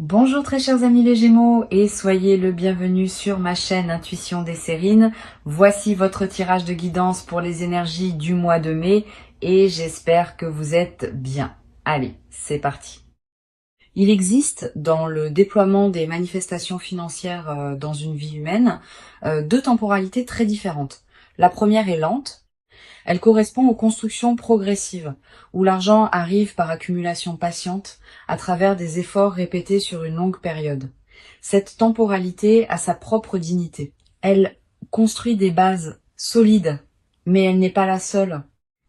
Bonjour très chers amis les Gémeaux et soyez le bienvenu sur ma chaîne Intuition des Sérines. Voici votre tirage de guidance pour les énergies du mois de mai et j'espère que vous êtes bien. Allez, c'est parti. Il existe dans le déploiement des manifestations financières dans une vie humaine deux temporalités très différentes. La première est lente. Elle correspond aux constructions progressives, où l'argent arrive par accumulation patiente, à travers des efforts répétés sur une longue période. Cette temporalité a sa propre dignité. Elle construit des bases solides, mais elle n'est pas la seule.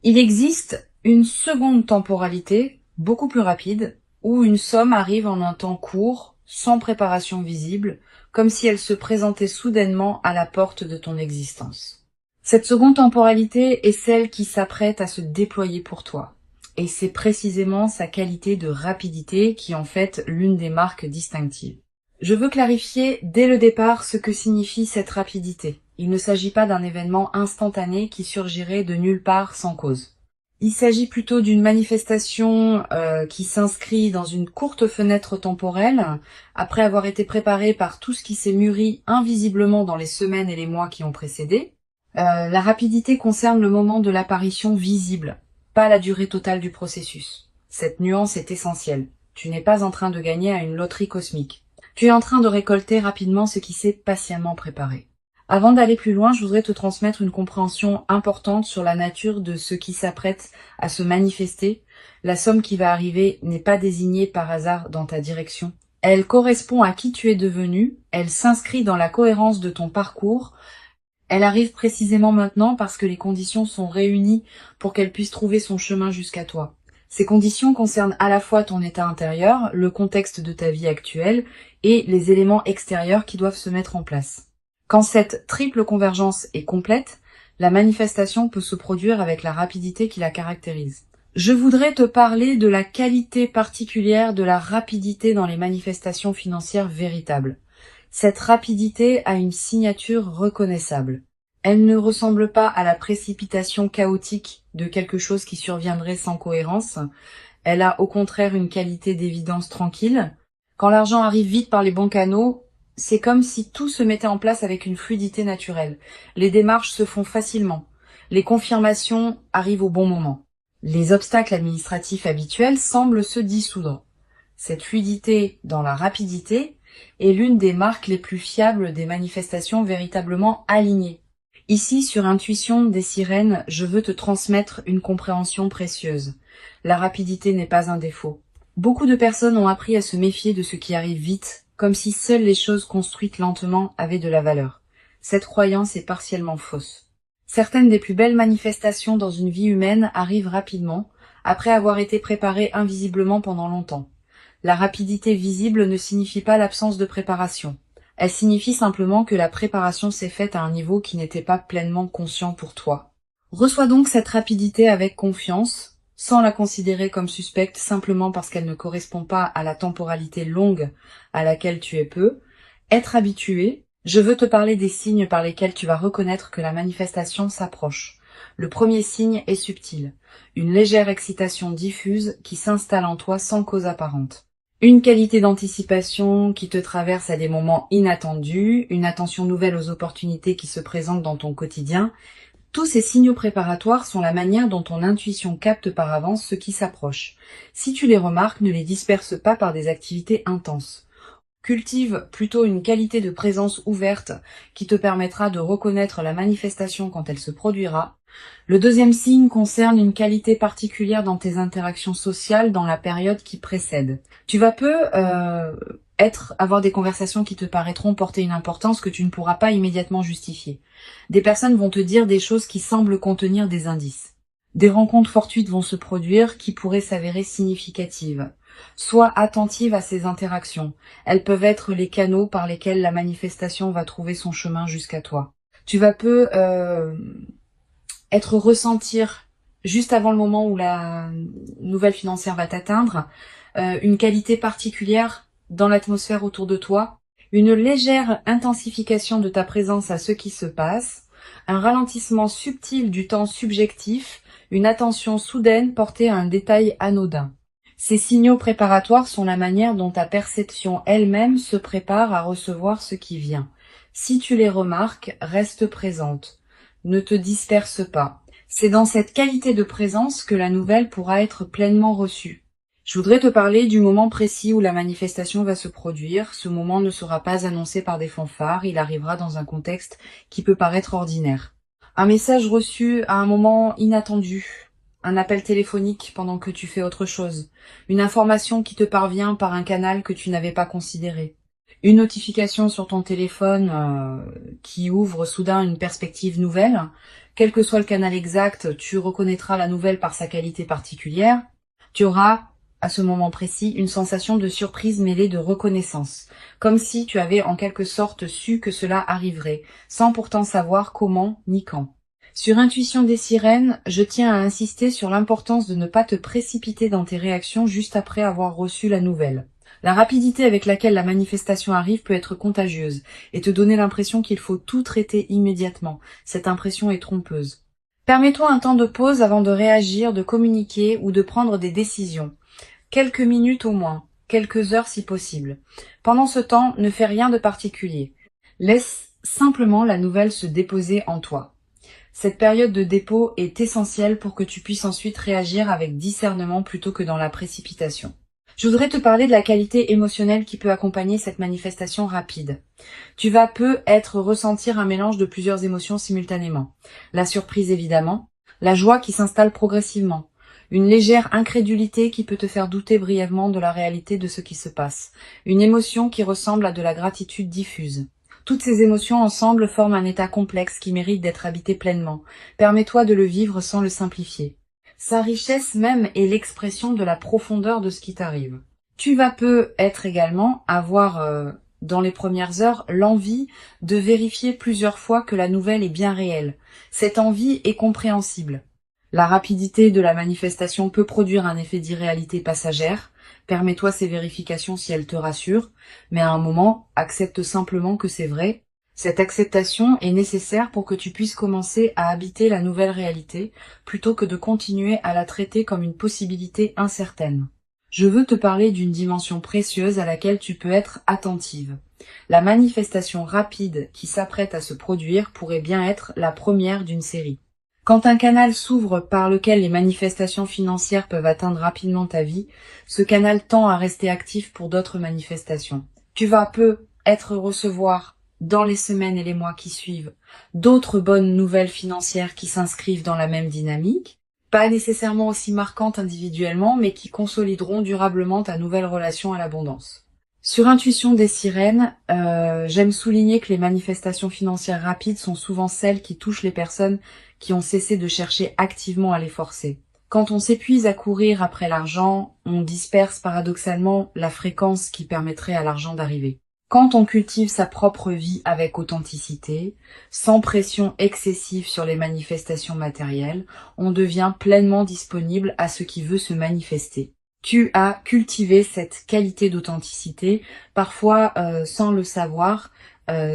Il existe une seconde temporalité, beaucoup plus rapide, où une somme arrive en un temps court, sans préparation visible, comme si elle se présentait soudainement à la porte de ton existence. Cette seconde temporalité est celle qui s'apprête à se déployer pour toi. Et c'est précisément sa qualité de rapidité qui en fait l'une des marques distinctives. Je veux clarifier dès le départ ce que signifie cette rapidité. Il ne s'agit pas d'un événement instantané qui surgirait de nulle part sans cause. Il s'agit plutôt d'une manifestation qui s'inscrit dans une courte fenêtre temporelle, après avoir été préparée par tout ce qui s'est mûri invisiblement dans les semaines et les mois qui ont précédé. La rapidité concerne le moment de l'apparition visible, pas la durée totale du processus. Cette nuance est essentielle. Tu n'es pas en train de gagner à une loterie cosmique. Tu es en train de récolter rapidement ce qui s'est patiemment préparé. Avant d'aller plus loin, je voudrais te transmettre une compréhension importante sur la nature de ce qui s'apprête à se manifester. La somme qui va arriver n'est pas désignée par hasard dans ta direction. Elle correspond à qui tu es devenu, elle s'inscrit dans la cohérence de ton parcours. Elle arrive précisément maintenant parce que les conditions sont réunies pour qu'elle puisse trouver son chemin jusqu'à toi. Ces conditions concernent à la fois ton état intérieur, le contexte de ta vie actuelle et les éléments extérieurs qui doivent se mettre en place. Quand cette triple convergence est complète, la manifestation peut se produire avec la rapidité qui la caractérise. Je voudrais te parler de la qualité particulière de la rapidité dans les manifestations financières véritables. Cette rapidité a une signature reconnaissable. Elle ne ressemble pas à la précipitation chaotique de quelque chose qui surviendrait sans cohérence. Elle a au contraire une qualité d'évidence tranquille. Quand l'argent arrive vite par les bons canaux, c'est comme si tout se mettait en place avec une fluidité naturelle. Les démarches se font facilement. Les confirmations arrivent au bon moment. Les obstacles administratifs habituels semblent se dissoudre. Cette fluidité dans la rapidité est l'une des marques les plus fiables des manifestations véritablement alignées. Ici, sur Intuition des Sirènes, je veux te transmettre une compréhension précieuse. La rapidité n'est pas un défaut. Beaucoup de personnes ont appris à se méfier de ce qui arrive vite, comme si seules les choses construites lentement avaient de la valeur. Cette croyance est partiellement fausse. Certaines des plus belles manifestations dans une vie humaine arrivent rapidement, après avoir été préparées invisiblement pendant longtemps. La rapidité visible ne signifie pas l'absence de préparation. Elle signifie simplement que la préparation s'est faite à un niveau qui n'était pas pleinement conscient pour toi. Reçois donc cette rapidité avec confiance, sans la considérer comme suspecte simplement parce qu'elle ne correspond pas à la temporalité longue à laquelle tu es peu. Être habitué, je veux te parler des signes par lesquels tu vas reconnaître que la manifestation s'approche. Le premier signe est subtil, une légère excitation diffuse qui s'installe en toi sans cause apparente. Une qualité d'anticipation qui te traverse à des moments inattendus, une attention nouvelle aux opportunités qui se présentent dans ton quotidien. Tous ces signaux préparatoires sont la manière dont ton intuition capte par avance ce qui s'approche. Si tu les remarques, ne les disperse pas par des activités intenses. Cultive plutôt une qualité de présence ouverte qui te permettra de reconnaître la manifestation quand elle se produira. Le deuxième signe concerne une qualité particulière dans tes interactions sociales dans la période qui précède. Tu vas avoir des conversations qui te paraîtront porter une importance que tu ne pourras pas immédiatement justifier. Des personnes vont te dire des choses qui semblent contenir des indices. Des rencontres fortuites vont se produire qui pourraient s'avérer significatives. Sois attentive à ces interactions. Elles peuvent être les canaux par lesquels la manifestation va trouver son chemin jusqu'à toi. Tu vas ressentir, juste avant le moment où la nouvelle financière va t'atteindre, une qualité particulière dans l'atmosphère autour de toi, une légère intensification de ta présence à ce qui se passe, un ralentissement subtil du temps subjectif, une attention soudaine portée à un détail anodin. Ces signaux préparatoires sont la manière dont ta perception elle-même se prépare à recevoir ce qui vient. Si tu les remarques, reste présente. Ne te disperse pas. C'est dans cette qualité de présence que la nouvelle pourra être pleinement reçue. Je voudrais te parler du moment précis où la manifestation va se produire. Ce moment ne sera pas annoncé par des fanfares, il arrivera dans un contexte qui peut paraître ordinaire. Un message reçu à un moment inattendu, un appel téléphonique pendant que tu fais autre chose, une information qui te parvient par un canal que tu n'avais pas considéré, une notification sur ton téléphone qui ouvre soudain une perspective nouvelle. Quel que soit le canal exact, tu reconnaîtras la nouvelle par sa qualité particulière. Tu auras, à ce moment précis, une sensation de surprise mêlée de reconnaissance, comme si tu avais en quelque sorte su que cela arriverait, sans pourtant savoir comment ni quand. Sur Intuition des sirènes, je tiens à insister sur l'importance de ne pas te précipiter dans tes réactions juste après avoir reçu la nouvelle. La rapidité avec laquelle la manifestation arrive peut être contagieuse et te donner l'impression qu'il faut tout traiter immédiatement. Cette impression est trompeuse. Permets-toi un temps de pause avant de réagir, de communiquer ou de prendre des décisions. Quelques minutes au moins, quelques heures si possible. Pendant ce temps, ne fais rien de particulier. Laisse simplement la nouvelle se déposer en toi. Cette période de dépôt est essentielle pour que tu puisses ensuite réagir avec discernement plutôt que dans la précipitation. Je voudrais te parler de la qualité émotionnelle qui peut accompagner cette manifestation rapide. Tu vas peut-être ressentir un mélange de plusieurs émotions simultanément. La surprise évidemment, la joie qui s'installe progressivement, une légère incrédulité qui peut te faire douter brièvement de la réalité de ce qui se passe, une émotion qui ressemble à de la gratitude diffuse. Toutes ces émotions ensemble forment un état complexe qui mérite d'être habité pleinement. Permets-toi de le vivre sans le simplifier. Sa richesse même est l'expression de la profondeur de ce qui t'arrive. Tu vas peut-être également avoir, dans les premières heures, l'envie de vérifier plusieurs fois que la nouvelle est bien réelle. Cette envie est compréhensible. La rapidité de la manifestation peut produire un effet d'irréalité passagère. Permets-toi ces vérifications si elles te rassurent, mais à un moment, accepte simplement que c'est vrai. Cette acceptation est nécessaire pour que tu puisses commencer à habiter la nouvelle réalité, plutôt que de continuer à la traiter comme une possibilité incertaine. Je veux te parler d'une dimension précieuse à laquelle tu peux être attentive. La manifestation rapide qui s'apprête à se produire pourrait bien être la première d'une série. Quand un canal s'ouvre par lequel les manifestations financières peuvent atteindre rapidement ta vie, ce canal tend à rester actif pour d'autres manifestations. Tu vas peut-être recevoir, dans les semaines et les mois qui suivent, d'autres bonnes nouvelles financières qui s'inscrivent dans la même dynamique, pas nécessairement aussi marquantes individuellement, mais qui consolideront durablement ta nouvelle relation à l'abondance. Sur Intuition des sirènes, j'aime souligner que les manifestations financières rapides sont souvent celles qui touchent les personnes qui ont cessé de chercher activement à les forcer. Quand on s'épuise à courir après l'argent, on disperse paradoxalement la fréquence qui permettrait à l'argent d'arriver. Quand on cultive sa propre vie avec authenticité, sans pression excessive sur les manifestations matérielles, on devient pleinement disponible à ce qui veut se manifester. Tu as cultivé cette qualité d'authenticité, parfois sans le savoir.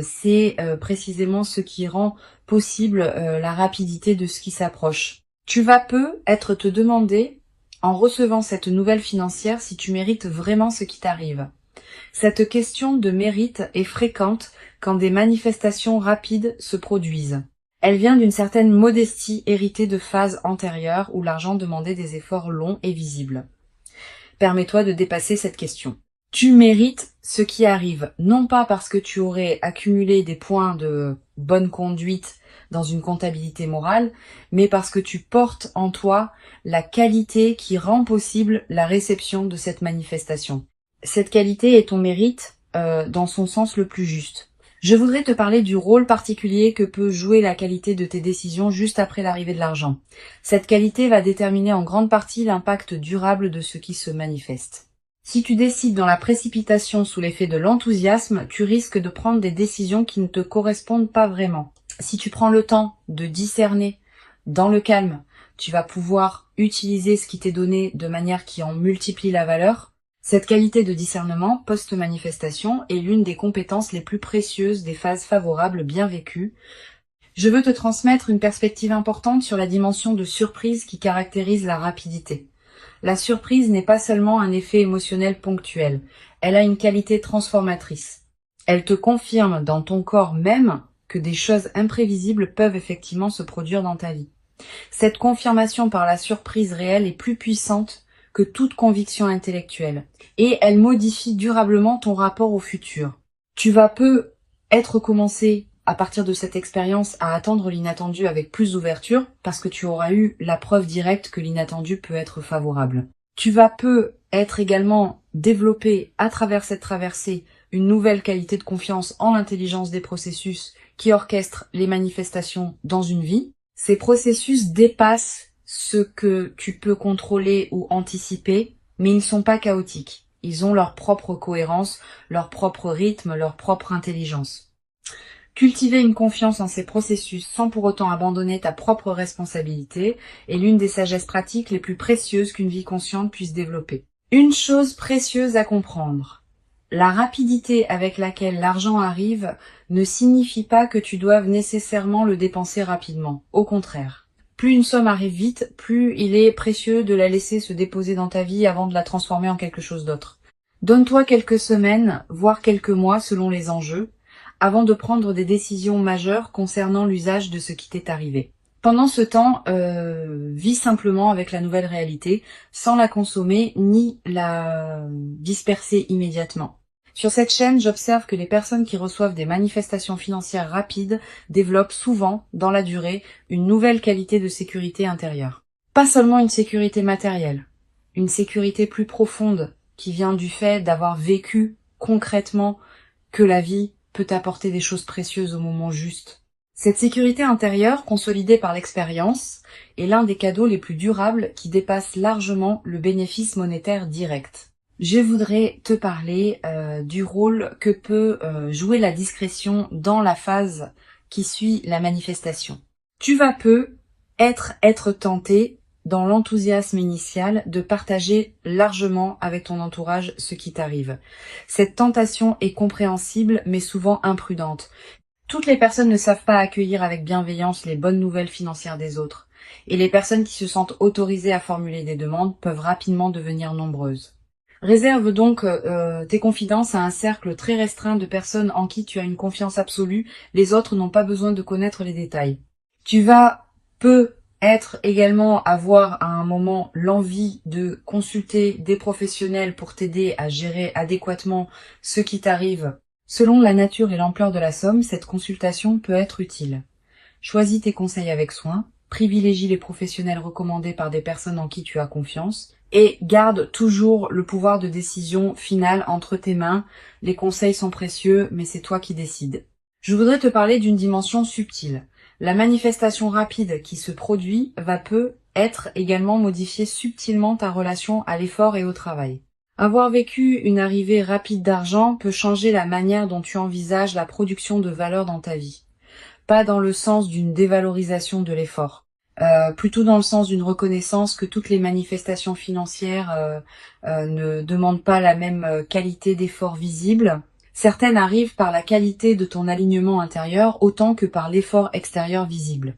C'est précisément ce qui rend possible la rapidité de ce qui s'approche. Tu vas peut-être te demander, en recevant cette nouvelle financière, si tu mérites vraiment ce qui t'arrive. Cette question de mérite est fréquente quand des manifestations rapides se produisent. Elle vient d'une certaine modestie héritée de phases antérieures où l'argent demandait des efforts longs et visibles. Permets-toi de dépasser cette question. Tu mérites ce qui arrive, non pas parce que tu aurais accumulé des points de bonne conduite dans une comptabilité morale, mais parce que tu portes en toi la qualité qui rend possible la réception de cette manifestation. Cette qualité est ton mérite dans son sens le plus juste. Je voudrais te parler du rôle particulier que peut jouer la qualité de tes décisions juste après l'arrivée de l'argent. Cette qualité va déterminer en grande partie l'impact durable de ce qui se manifeste. Si tu décides dans la précipitation sous l'effet de l'enthousiasme, tu risques de prendre des décisions qui ne te correspondent pas vraiment. Si tu prends le temps de discerner dans le calme, tu vas pouvoir utiliser ce qui t'est donné de manière qui en multiplie la valeur. Cette qualité de discernement post-manifestation est l'une des compétences les plus précieuses des phases favorables bien vécues. Je veux te transmettre une perspective importante sur la dimension de surprise qui caractérise la rapidité. La surprise n'est pas seulement un effet émotionnel ponctuel, elle a une qualité transformatrice. Elle te confirme dans ton corps même que des choses imprévisibles peuvent effectivement se produire dans ta vie. Cette confirmation par la surprise réelle est plus puissante que toute conviction intellectuelle, et elle modifie durablement ton rapport au futur. Tu vas peu être commencé à partir de cette expérience à attendre l'inattendu avec plus d'ouverture parce que tu auras eu la preuve directe que l'inattendu peut être favorable. Tu vas peu être également développé à travers cette traversée une nouvelle qualité de confiance en l'intelligence des processus qui orchestrent les manifestations dans une vie. Ces processus dépassent ce que tu peux contrôler ou anticiper, mais ils ne sont pas chaotiques. Ils ont leur propre cohérence, leur propre rythme, leur propre intelligence. Cultiver une confiance en ces processus sans pour autant abandonner ta propre responsabilité est l'une des sagesses pratiques les plus précieuses qu'une vie consciente puisse développer. Une chose précieuse à comprendre. La rapidité avec laquelle l'argent arrive ne signifie pas que tu doives nécessairement le dépenser rapidement. Au contraire. Plus une somme arrive vite, plus il est précieux de la laisser se déposer dans ta vie avant de la transformer en quelque chose d'autre. Donne-toi quelques semaines, voire quelques mois selon les enjeux, avant de prendre des décisions majeures concernant l'usage de ce qui t'est arrivé. Pendant ce temps, vis simplement avec la nouvelle réalité, sans la consommer ni la disperser immédiatement. Sur cette chaîne, j'observe que les personnes qui reçoivent des manifestations financières rapides développent souvent, dans la durée, une nouvelle qualité de sécurité intérieure. Pas seulement une sécurité matérielle, une sécurité plus profonde qui vient du fait d'avoir vécu concrètement que la vie peut apporter des choses précieuses au moment juste. Cette sécurité intérieure, consolidée par l'expérience, est l'un des cadeaux les plus durables qui dépasse largement le bénéfice monétaire direct. Je voudrais te parler du rôle que peut jouer la discrétion dans la phase qui suit la manifestation. Tu vas peu être tenté, dans l'enthousiasme initial, de partager largement avec ton entourage ce qui t'arrive. Cette tentation est compréhensible mais souvent imprudente. Toutes les personnes ne savent pas accueillir avec bienveillance les bonnes nouvelles financières des autres, et les personnes qui se sentent autorisées à formuler des demandes peuvent rapidement devenir nombreuses. Réserve donc tes confidences à un cercle très restreint de personnes en qui tu as une confiance absolue, les autres n'ont pas besoin de connaître les détails. Tu vas peut-être également avoir à un moment l'envie de consulter des professionnels pour t'aider à gérer adéquatement ce qui t'arrive. Selon la nature et l'ampleur de la somme, cette consultation peut être utile. Choisis tes conseils avec soin, privilégie les professionnels recommandés par des personnes en qui tu as confiance et garde toujours le pouvoir de décision finale entre tes mains. Les conseils sont précieux, mais c'est toi qui décides. Je voudrais te parler d'une dimension subtile. La manifestation rapide qui se produit va peut-être également modifier subtilement ta relation à l'effort et au travail. Avoir vécu une arrivée rapide d'argent peut changer la manière dont tu envisages la production de valeur dans ta vie. Pas dans le sens d'une dévalorisation de l'effort, plutôt dans le sens d'une reconnaissance que toutes les manifestations financières ne demandent pas la même qualité d'effort visible. Certaines arrivent par la qualité de ton alignement intérieur autant que par l'effort extérieur visible.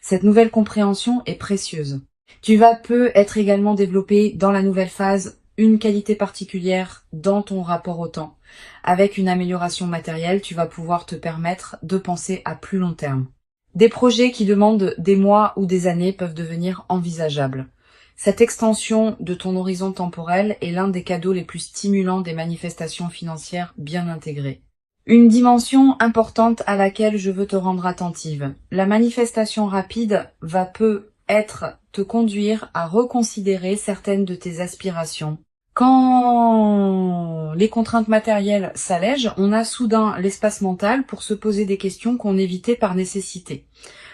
Cette nouvelle compréhension est précieuse. Tu vas être également développé dans la nouvelle phase une qualité particulière dans ton rapport au temps. Avec une amélioration matérielle, tu vas pouvoir te permettre de penser à plus long terme. Des projets qui demandent des mois ou des années peuvent devenir envisageables. Cette extension de ton horizon temporel est l'un des cadeaux les plus stimulants des manifestations financières bien intégrées. Une dimension importante à laquelle je veux te rendre attentive. La manifestation rapide va peut-être te conduire à reconsidérer certaines de tes aspirations. Quand les contraintes matérielles s'allègent, on a soudain l'espace mental pour se poser des questions qu'on évitait par nécessité.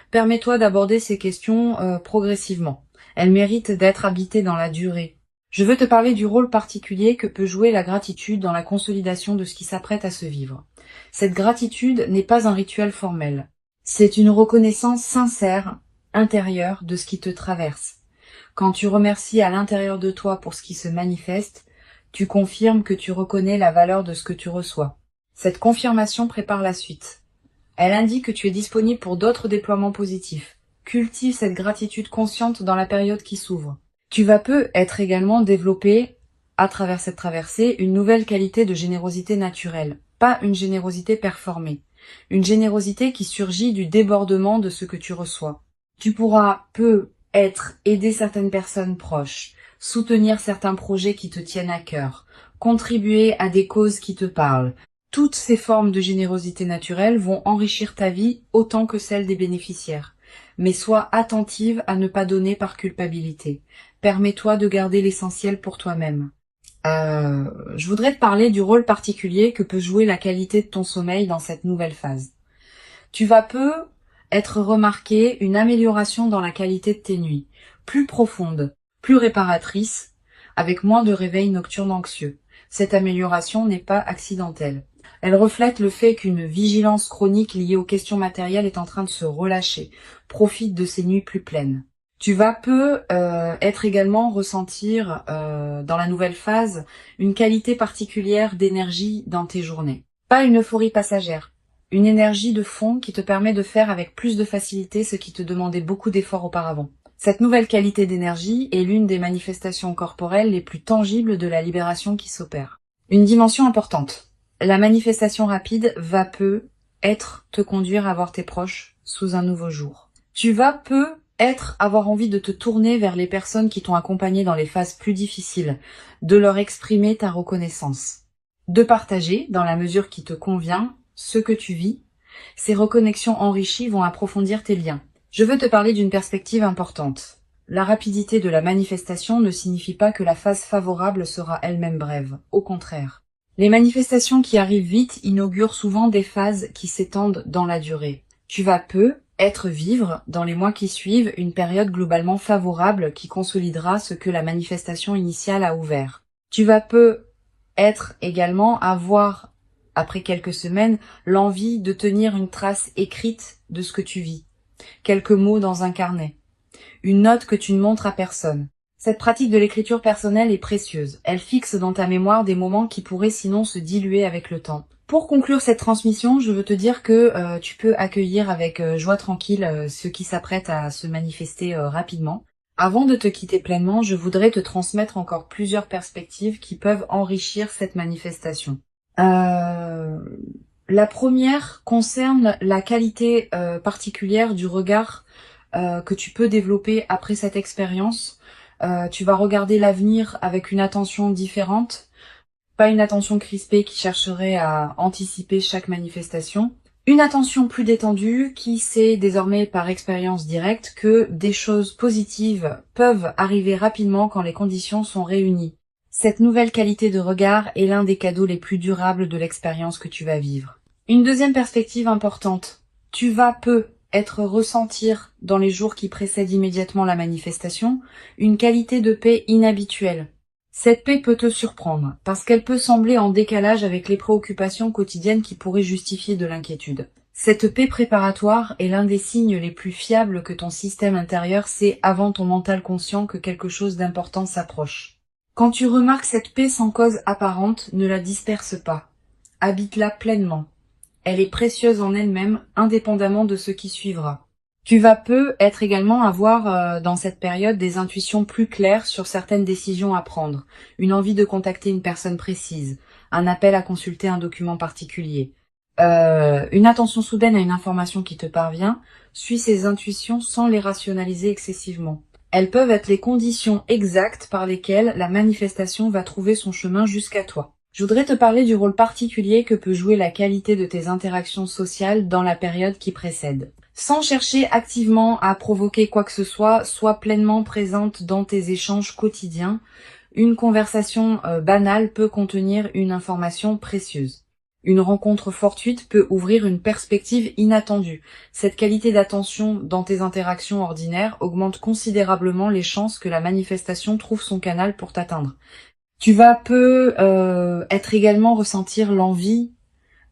Permets-toi d'aborder ces questions progressivement. Elles méritent d'être habitées dans la durée. Je veux te parler du rôle particulier que peut jouer la gratitude dans la consolidation de ce qui s'apprête à se vivre. Cette gratitude n'est pas un rituel formel. C'est une reconnaissance sincère, intérieure de ce qui te traverse. Quand tu remercies à l'intérieur de toi pour ce qui se manifeste, tu confirmes que tu reconnais la valeur de ce que tu reçois. Cette confirmation prépare la suite. Elle indique que tu es disponible pour d'autres déploiements positifs. Cultive cette gratitude consciente dans la période qui s'ouvre. Tu vas peut-être également développer, à travers cette traversée, une nouvelle qualité de générosité naturelle, pas une générosité performée, une générosité qui surgit du débordement de ce que tu reçois. Tu pourras peut-être aider certaines personnes proches, soutenir certains projets qui te tiennent à cœur, contribuer à des causes qui te parlent. Toutes ces formes de générosité naturelle vont enrichir ta vie autant que celle des bénéficiaires. Mais sois attentive à ne pas donner par culpabilité. Permets-toi de garder l'essentiel pour toi-même. Je voudrais te parler du rôle particulier que peut jouer la qualité de ton sommeil dans cette nouvelle phase. Tu vas être remarqué une amélioration dans la qualité de tes nuits, plus profonde, plus réparatrice, avec moins de réveils nocturnes anxieux. Cette amélioration n'est pas accidentelle. Elle reflète le fait qu'une vigilance chronique liée aux questions matérielles est en train de se relâcher. Profite de ces nuits plus pleines. Tu vas être également ressentir dans la nouvelle phase une qualité particulière d'énergie dans tes journées. Pas une euphorie passagère, une énergie de fond qui te permet de faire avec plus de facilité ce qui te demandait beaucoup d'efforts auparavant. Cette nouvelle qualité d'énergie est l'une des manifestations corporelles les plus tangibles de la libération qui s'opère. Une dimension importante. La manifestation rapide va peut-être te conduire à voir tes proches sous un nouveau jour. Tu vas peut-être avoir envie de te tourner vers les personnes qui t'ont accompagné dans les phases plus difficiles, de leur exprimer ta reconnaissance, de partager, dans la mesure qui te convient, ce que tu vis. Ces reconnexions enrichies vont approfondir tes liens. Je veux te parler d'une perspective importante. La rapidité de la manifestation ne signifie pas que la phase favorable sera elle-même brève. Au contraire. Les manifestations qui arrivent vite inaugurent souvent des phases qui s'étendent dans la durée. Tu vas peut-être vivre, dans les mois qui suivent, une période globalement favorable qui consolidera ce que la manifestation initiale a ouvert. Tu vas peut-être également avoir, après quelques semaines, l'envie de tenir une trace écrite de ce que tu vis. Quelques mots dans un carnet. Une note que tu ne montres à personne. Cette pratique de l'écriture personnelle est précieuse. Elle fixe dans ta mémoire des moments qui pourraient sinon se diluer avec le temps. Pour conclure cette transmission, je veux te dire que tu peux accueillir avec joie tranquille ceux qui s'apprêtent à se manifester rapidement. Avant de te quitter pleinement, je voudrais te transmettre encore plusieurs perspectives qui peuvent enrichir cette manifestation. La première concerne la qualité particulière du regard que tu peux développer après cette expérience. Tu vas regarder l'avenir avec une attention différente, pas une attention crispée qui chercherait à anticiper chaque manifestation, une attention plus détendue qui sait désormais par expérience directe que des choses positives peuvent arriver rapidement quand les conditions sont réunies. Cette nouvelle qualité de regard est l'un des cadeaux les plus durables de l'expérience que tu vas vivre. Une deuxième perspective importante. Tu vas être ressentir dans les jours qui précèdent immédiatement la manifestation une qualité de paix inhabituelle. Cette paix peut te surprendre parce qu'elle peut sembler en décalage avec les préoccupations quotidiennes qui pourraient justifier de l'inquiétude. Cette paix préparatoire est l'un des signes les plus fiables que ton système intérieur sait avant ton mental conscient que quelque chose d'important s'approche. Quand tu remarques cette paix sans cause apparente, ne la disperse pas. Habite-la pleinement. Elle est précieuse en elle-même, indépendamment de ce qui suivra. Tu vas peut-être également avoir dans cette période des intuitions plus claires sur certaines décisions à prendre, une envie de contacter une personne précise, un appel à consulter un document particulier. Une attention soudaine à une information qui te parvient, suis ces intuitions sans les rationaliser excessivement. Elles peuvent être les conditions exactes par lesquelles la manifestation va trouver son chemin jusqu'à toi. Je voudrais te parler du rôle particulier que peut jouer la qualité de tes interactions sociales dans la période qui précède. Sans chercher activement à provoquer quoi que ce soit, sois pleinement présente dans tes échanges quotidiens. Une conversation banale peut contenir une information précieuse. Une rencontre fortuite peut ouvrir une perspective inattendue. Cette qualité d'attention dans tes interactions ordinaires augmente considérablement les chances que la manifestation trouve son canal pour t'atteindre. Tu vas être également ressentir l'envie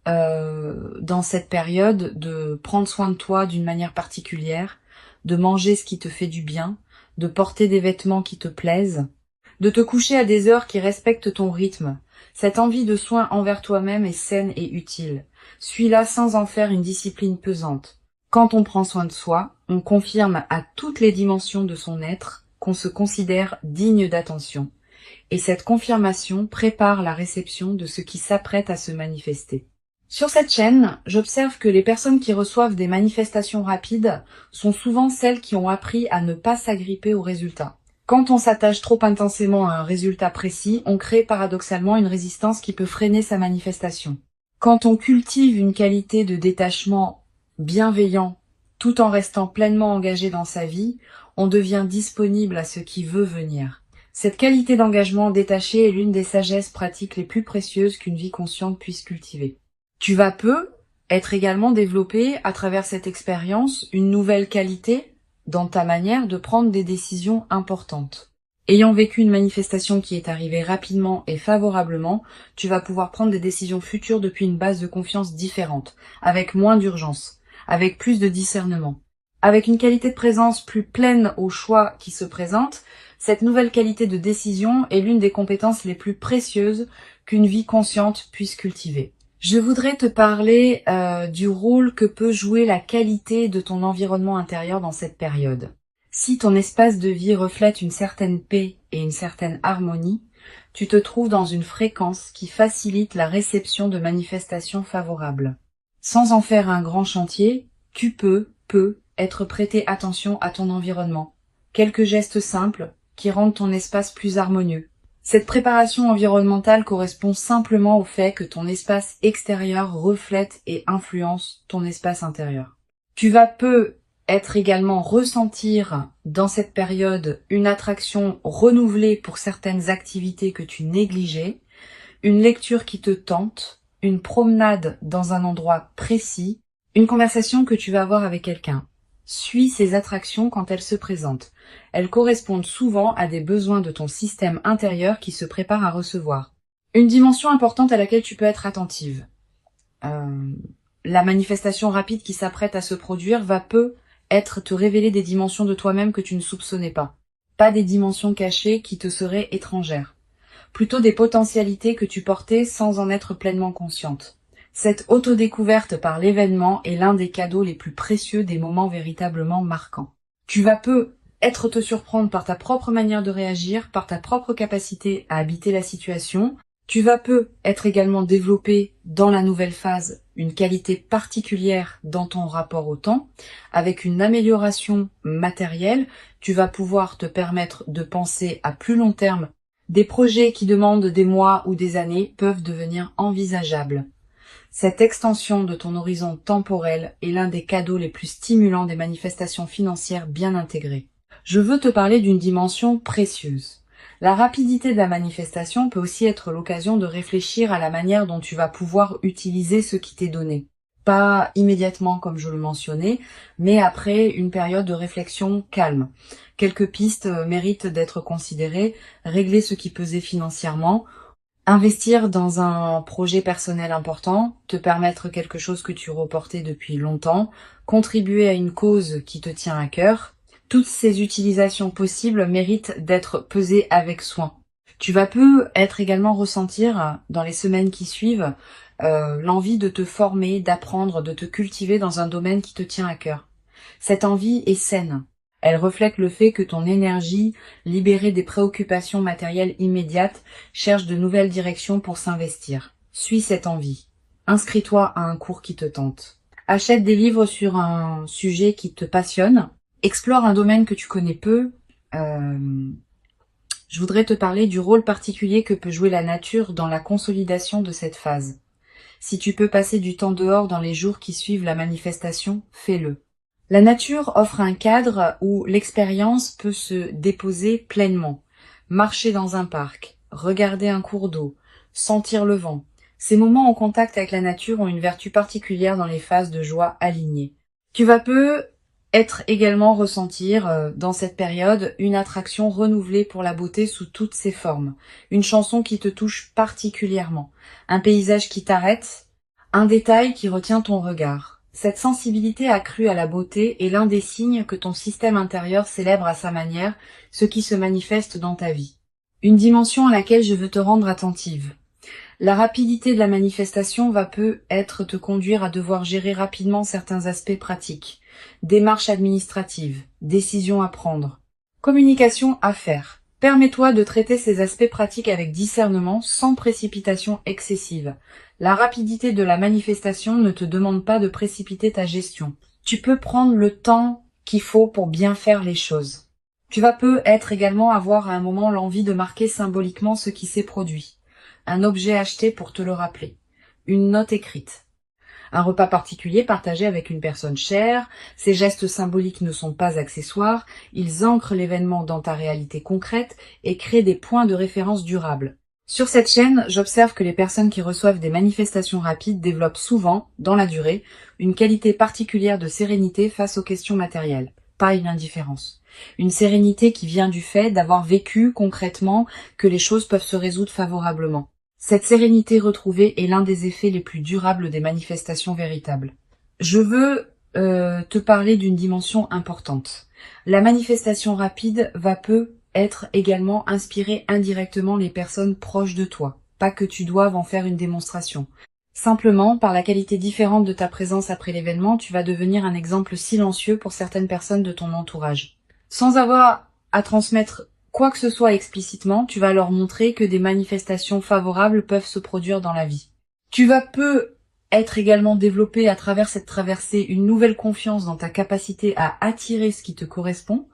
dans cette période de prendre soin de toi d'une manière particulière, de manger ce qui te fait du bien, de porter des vêtements qui te plaisent, de te coucher à des heures qui respectent ton rythme. Cette envie de soin envers toi-même est saine et utile. Suis-la sans en faire une discipline pesante. Quand on prend soin de soi, on confirme à toutes les dimensions de son être qu'on se considère digne d'attention. Et cette confirmation prépare la réception de ce qui s'apprête à se manifester. Sur cette chaîne, j'observe que les personnes qui reçoivent des manifestations rapides sont souvent celles qui ont appris à ne pas s'agripper aux résultats. Quand on s'attache trop intensément à un résultat précis, on crée paradoxalement une résistance qui peut freiner sa manifestation. Quand on cultive une qualité de détachement bienveillant tout en restant pleinement engagé dans sa vie, on devient disponible à ce qui veut venir. Cette qualité d'engagement détaché est l'une des sagesses pratiques les plus précieuses qu'une vie consciente puisse cultiver. Tu vas être également développé à travers cette expérience une nouvelle qualité dans ta manière de prendre des décisions importantes. Ayant vécu une manifestation qui est arrivée rapidement et favorablement, tu vas pouvoir prendre des décisions futures depuis une base de confiance différente, avec moins d'urgence, avec plus de discernement. Avec une qualité de présence plus pleine aux choix qui se présentent, cette nouvelle qualité de décision est l'une des compétences les plus précieuses qu'une vie consciente puisse cultiver. Je voudrais te parler du rôle que peut jouer la qualité de ton environnement intérieur dans cette période. Si ton espace de vie reflète une certaine paix et une certaine harmonie, tu te trouves dans une fréquence qui facilite la réception de manifestations favorables. Sans en faire un grand chantier, tu peux être prêter attention à ton environnement. Quelques gestes simples qui rendent ton espace plus harmonieux. Cette préparation environnementale correspond simplement au fait que ton espace extérieur reflète et influence ton espace intérieur. Tu vas être également ressentir dans cette période une attraction renouvelée pour certaines activités que tu négligeais, une lecture qui te tente, une promenade dans un endroit précis, une conversation que tu vas avoir avec quelqu'un. Suis ces attractions quand elles se présentent. Elles correspondent souvent à des besoins de ton système intérieur qui se prépare à recevoir. Une dimension importante à laquelle tu peux être attentive. La manifestation rapide qui s'apprête à se produire va te révéler des dimensions de toi-même que tu ne soupçonnais pas. Pas des dimensions cachées qui te seraient étrangères. Plutôt des potentialités que tu portais sans en être pleinement consciente. Cette autodécouverte par l'événement est l'un des cadeaux les plus précieux des moments véritablement marquants. Tu vas te surprendre par ta propre manière de réagir, par ta propre capacité à habiter la situation. Tu vas être également développé dans la nouvelle phase une qualité particulière dans ton rapport au temps. Avec une amélioration matérielle, tu vas pouvoir te permettre de penser à plus long terme. Des projets qui demandent des mois ou des années peuvent devenir envisageables. Cette extension de ton horizon temporel est l'un des cadeaux les plus stimulants des manifestations financières bien intégrées. Je veux te parler d'une dimension précieuse. La rapidité de la manifestation peut aussi être l'occasion de réfléchir à la manière dont tu vas pouvoir utiliser ce qui t'est donné. Pas immédiatement comme je le mentionnais, mais après une période de réflexion calme. Quelques pistes méritent d'être considérées, régler ce qui pesait financièrement, investir dans un projet personnel important, te permettre quelque chose que tu reportais depuis longtemps, contribuer à une cause qui te tient à cœur. Toutes ces utilisations possibles méritent d'être pesées avec soin. Tu vas être également ressentir dans les semaines qui suivent l'envie de te former, d'apprendre, de te cultiver dans un domaine qui te tient à cœur. Cette envie est saine. Elle reflète le fait que ton énergie, libérée des préoccupations matérielles immédiates, cherche de nouvelles directions pour s'investir. Suis cette envie. Inscris-toi à un cours qui te tente. Achète des livres sur un sujet qui te passionne. Explore un domaine que tu connais peu. Je voudrais te parler du rôle particulier que peut jouer la nature dans la consolidation de cette phase. Si tu peux passer du temps dehors dans les jours qui suivent la manifestation, fais-le. La nature offre un cadre où l'expérience peut se déposer pleinement. Marcher dans un parc, regarder un cours d'eau, sentir le vent. Ces moments en contact avec la nature ont une vertu particulière dans les phases de joie alignées. Tu vas être également ressentir dans cette période une attraction renouvelée pour la beauté sous toutes ses formes. Une chanson qui te touche particulièrement. Un paysage qui t'arrête. Un détail qui retient ton regard. Cette sensibilité accrue à la beauté est l'un des signes que ton système intérieur célèbre à sa manière ce qui se manifeste dans ta vie. Une dimension à laquelle je veux te rendre attentive. La rapidité de la manifestation va peut-être te conduire à devoir gérer rapidement certains aspects pratiques. Démarches administratives, décisions à prendre. Communication à faire. Permets-toi de traiter ces aspects pratiques avec discernement, sans précipitation excessive. La rapidité de la manifestation ne te demande pas de précipiter ta gestion. Tu peux prendre le temps qu'il faut pour bien faire les choses. Tu vas peut-être également avoir à un moment l'envie de marquer symboliquement ce qui s'est produit. Un objet acheté pour te le rappeler. Une note écrite. Un repas particulier partagé avec une personne chère. Ces gestes symboliques ne sont pas accessoires, ils ancrent l'événement dans ta réalité concrète et créent des points de référence durables. Sur cette chaîne, j'observe que les personnes qui reçoivent des manifestations rapides développent souvent, dans la durée, une qualité particulière de sérénité face aux questions matérielles, pas une indifférence. Une sérénité qui vient du fait d'avoir vécu concrètement que les choses peuvent se résoudre favorablement. Cette sérénité retrouvée est l'un des effets les plus durables des manifestations véritables. Je veux te parler d'une dimension importante. La manifestation rapide va être également inspirer indirectement les personnes proches de toi. Pas que tu doives en faire une démonstration. Simplement, par la qualité différente de ta présence après l'événement, tu vas devenir un exemple silencieux pour certaines personnes de ton entourage. Sans avoir à transmettre quoi que ce soit explicitement, tu vas leur montrer que des manifestations favorables peuvent se produire dans la vie. Tu vas être également développé à travers cette traversée une nouvelle confiance dans ta capacité à attirer ce qui te correspond,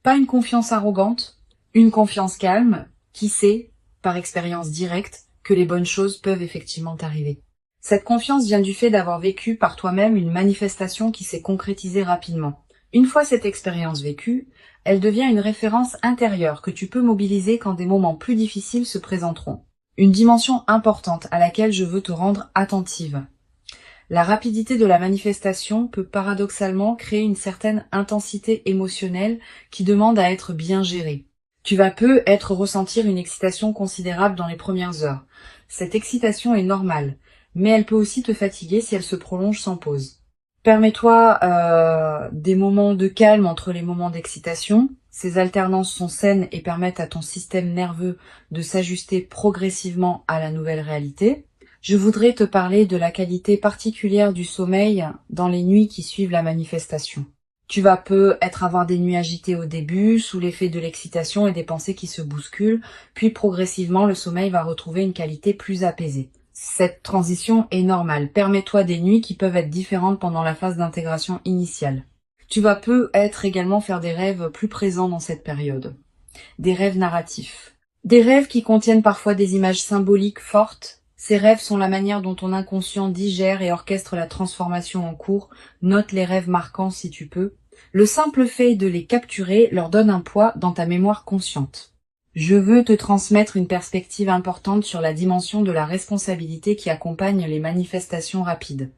pas une confiance arrogante, une confiance calme, qui sait, par expérience directe, que les bonnes choses peuvent effectivement t'arriver. Cette confiance vient du fait d'avoir vécu par toi-même une manifestation qui s'est concrétisée rapidement. Une fois cette expérience vécue, elle devient une référence intérieure que tu peux mobiliser quand des moments plus difficiles se présenteront. Une dimension importante à laquelle je veux te rendre attentive. La rapidité de la manifestation peut paradoxalement créer une certaine intensité émotionnelle qui demande à être bien gérée. Tu vas peut-être ressentir une excitation considérable dans les premières heures. Cette excitation est normale, mais elle peut aussi te fatiguer si elle se prolonge sans pause. Permets-toi des moments de calme entre les moments d'excitation. Ces alternances sont saines et permettent à ton système nerveux de s'ajuster progressivement à la nouvelle réalité. Je voudrais te parler de la qualité particulière du sommeil dans les nuits qui suivent la manifestation. Tu vas peut-être avoir des nuits agitées au début, sous l'effet de l'excitation et des pensées qui se bousculent, puis progressivement le sommeil va retrouver une qualité plus apaisée. Cette transition est normale. Permets-toi des nuits qui peuvent être différentes pendant la phase d'intégration initiale. Tu vas peut-être également faire des rêves plus présents dans cette période. Des rêves narratifs. Des rêves qui contiennent parfois des images symboliques fortes. Ces rêves sont la manière dont ton inconscient digère et orchestre la transformation en cours. Note les rêves marquants si tu peux. Le simple fait de les capturer leur donne un poids dans ta mémoire consciente. Je veux te transmettre une perspective importante sur la dimension de la responsabilité qui accompagne les manifestations rapides.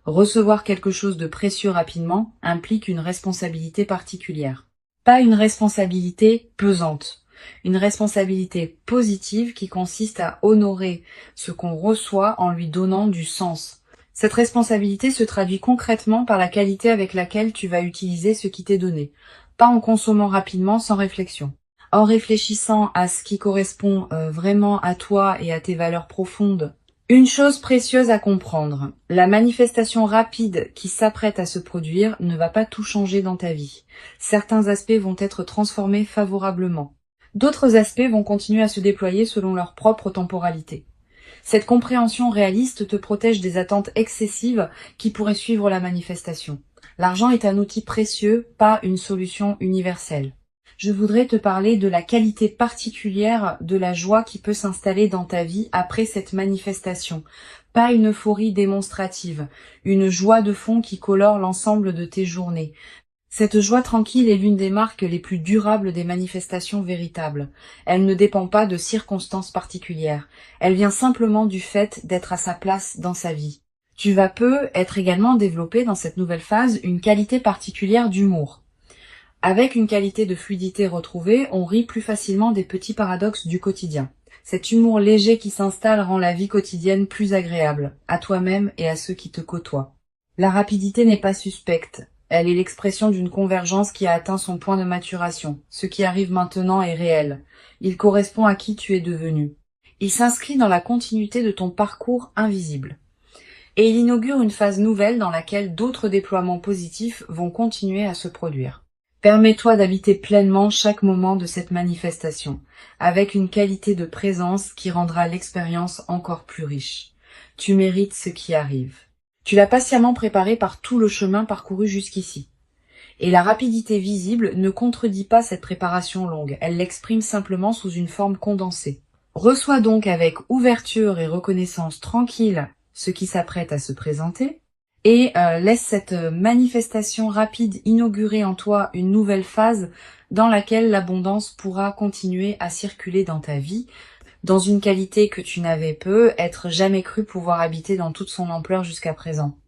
Recevoir quelque chose de précieux rapidement implique une responsabilité particulière. Pas une responsabilité pesante, une responsabilité positive qui consiste à honorer ce qu'on reçoit en lui donnant du sens. Cette responsabilité se traduit concrètement par la qualité avec laquelle tu vas utiliser ce qui t'est donné, pas en consommant rapidement sans réflexion. En réfléchissant à ce qui correspond vraiment à toi et à tes valeurs profondes. Une chose précieuse à comprendre, la manifestation rapide qui s'apprête à se produire ne va pas tout changer dans ta vie. Certains aspects vont être transformés favorablement. D'autres aspects vont continuer à se déployer selon leur propre temporalité. Cette compréhension réaliste te protège des attentes excessives qui pourraient suivre la manifestation. L'argent est un outil précieux, pas une solution universelle. Je voudrais te parler de la qualité particulière de la joie qui peut s'installer dans ta vie après cette manifestation. Pas une euphorie démonstrative, une joie de fond qui colore l'ensemble de tes journées. Cette joie tranquille est l'une des marques les plus durables des manifestations véritables. Elle ne dépend pas de circonstances particulières. Elle vient simplement du fait d'être à sa place dans sa vie. Tu vas être également développé dans cette nouvelle phase une qualité particulière d'humour. Avec une qualité de fluidité retrouvée, on rit plus facilement des petits paradoxes du quotidien. Cet humour léger qui s'installe rend la vie quotidienne plus agréable, à toi-même et à ceux qui te côtoient. La rapidité n'est pas suspecte. Elle est l'expression d'une convergence qui a atteint son point de maturation. Ce qui arrive maintenant est réel. Il correspond à qui tu es devenu. Il s'inscrit dans la continuité de ton parcours invisible. Et il inaugure une phase nouvelle dans laquelle d'autres déploiements positifs vont continuer à se produire. Permets-toi d'habiter pleinement chaque moment de cette manifestation, avec une qualité de présence qui rendra l'expérience encore plus riche. Tu mérites ce qui arrive. Tu l'as patiemment préparé par tout le chemin parcouru jusqu'ici. Et la rapidité visible ne contredit pas cette préparation longue, elle l'exprime simplement sous une forme condensée. Reçois donc avec ouverture et reconnaissance tranquille ce qui s'apprête à se présenter, et laisse cette manifestation rapide inaugurer en toi une nouvelle phase dans laquelle l'abondance pourra continuer à circuler dans ta vie, dans une qualité que tu n'avais jamais cru pouvoir habiter dans toute son ampleur jusqu'à présent.